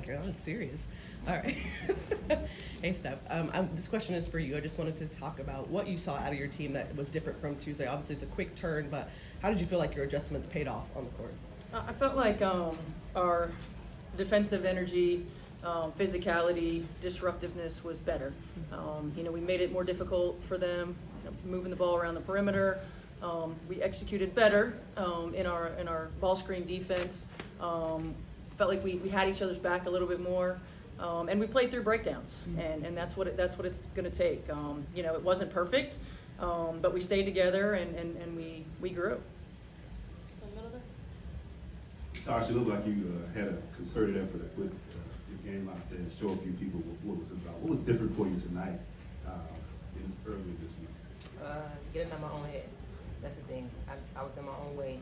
like, oh, it's serious. All right. Hey, Steph. This question is for you. I just wanted to talk about what you saw out of your team that was different from Tuesday. Obviously, it's a quick turn, but how did you feel like your adjustments paid off on the court? I felt like our defensive energy, physicality, disruptiveness was better. We made it more difficult for them, moving the ball around the perimeter. We executed better in our ball screen defense. Felt like we had each other's back a little bit more, and we played through breakdowns, and that's what it's going to take. It wasn't perfect, but we stayed together and we grew. Tosh, it looked like you had a concerted effort to put your game out there and show a few people what it was about. What was different for you tonight earlier this week? Getting out my own head. That's the thing. I was in my own way.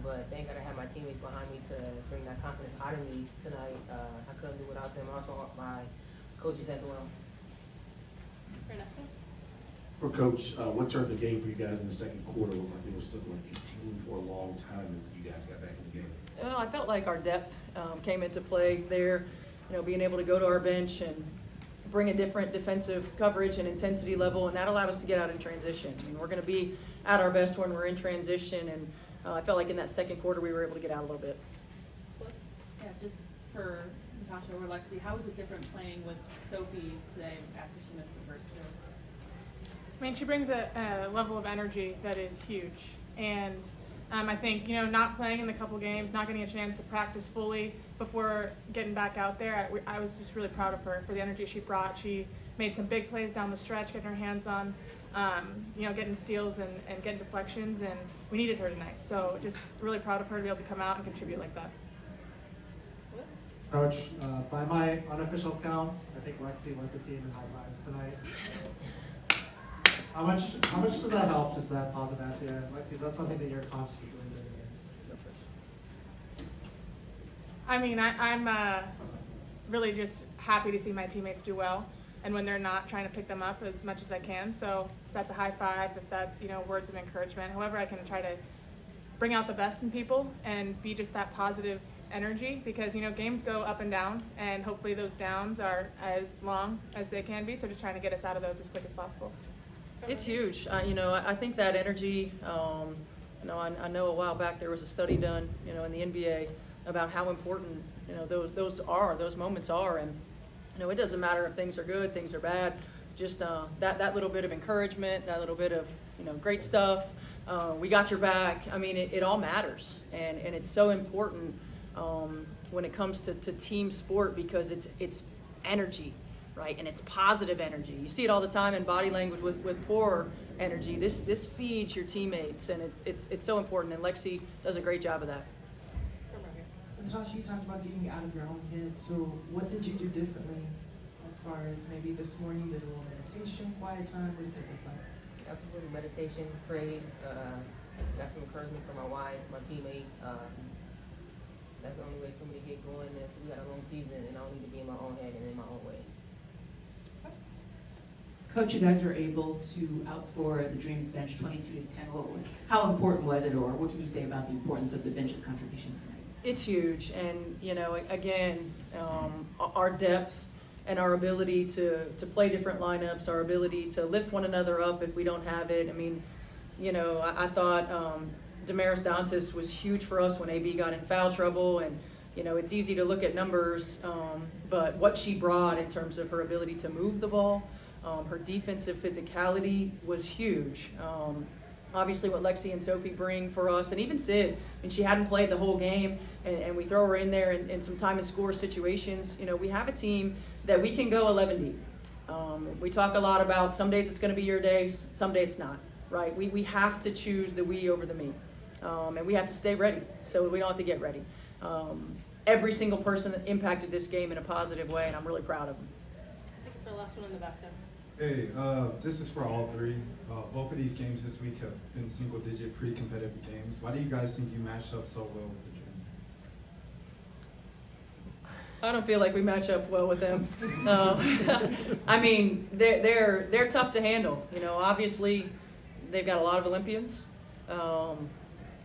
But thank God I had my teammates behind me to bring that confidence out of me tonight. I couldn't do without them. Also, my coaches as well. Your next one. For Coach, what turned the game for you guys in the second quarter? Looked like they were stuck on 18 for a long time, and you guys got back in the game. Well, I felt like our depth came into play there. Being able to go to our bench and bring a different defensive coverage and intensity level, and that allowed us to get out in transition. We're going to be at our best when we're in transition, and I felt like in that second quarter we were able to get out a little bit. Yeah, just for Natasha or Lexi, how was it different playing with Sophie today after she missed the first two? I mean, she brings a level of energy that is huge. And I think, not playing in the couple games, not getting a chance to practice fully before getting back out there, I was just really proud of her for the energy she brought. She made some big plays down the stretch, getting her hands on, getting steals and getting deflections, and we needed her tonight. So just really proud of her to be able to come out and contribute like that. Coach, by my unofficial count, I think Lexi led the team in high fives tonight. How much does that help, just that positive attitude? Lexi, is that something that you're consciously doing during the games? I mean, I'm really just happy to see my teammates do well, and when they're not, trying to pick them up as much as I can. So if that's a high five, if that's words of encouragement, however I can try to bring out the best in people and be just that positive energy, because games go up and down, and hopefully those downs are as long as they can be. So just trying to get us out of those as quick as possible. It's huge. I think that energy, I know a while back there was a study done, in the NBA about how important, those moments are. And, it doesn't matter if things are good, things are bad, just that little bit of encouragement, that little bit of, great stuff. We got your back. I mean, it all matters. And it's so important when it comes to team sport, because it's energy. Right, and it's positive energy. You see it all the time in body language with poor energy. This feeds your teammates, and it's so important. And Lexi does a great job of that. Natasha, you talked about getting out of your own head. So what did you do differently as far as maybe this morning you did a little meditation, quiet time? What did that look like? Absolutely, meditation, prayed, got some encouragement from my wife, my teammates. That's the only way for me to get going. If we got a long season, and I don't need to be in my own head and in my own way. Coach, you guys were able to outscore the Dreams bench 22-10. How important was it, or what can you say about the importance of the bench's contribution tonight? It's huge, and again, our depth and our ability to play different lineups, our ability to lift one another up if we don't have it. I mean, I thought Damaris Dantas was huge for us when AB got in foul trouble, and it's easy to look at numbers, but what she brought in terms of her ability to move the ball. Her defensive physicality was huge. Obviously what Lexi and Sophie bring for us, and even Sid, I mean, she hadn't played the whole game, and we throw her in there in some time and score situations. We have a team that we can go 11 deep. We talk a lot about some days it's going to be your day, some day it's not, right? We have to choose the we over the me, and we have to stay ready so we don't have to get ready. Every single person that impacted this game in a positive way, and I'm really proud of them. I think it's our last one in the back there. Hey, this is for all three. Both of these games this week have been single-digit, pretty competitive games. Why do you guys think you matched up so well with the Dream? I don't feel like we match up well with them. I mean, they're tough to handle. Obviously, they've got a lot of Olympians.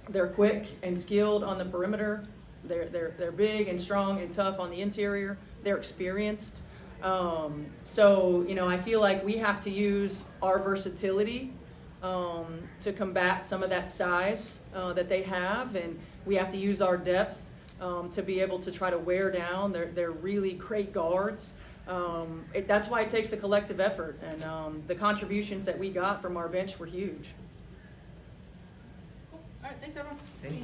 They're quick and skilled on the perimeter. They're big and strong and tough on the interior. They're experienced. So, you know, I feel like we have to use our versatility to combat some of that size that they have, and we have to use our depth to be able to try to wear down. They're really great guards. That's why it takes a collective effort, and the contributions that we got from our bench were huge. All right, thanks everyone. Thank you.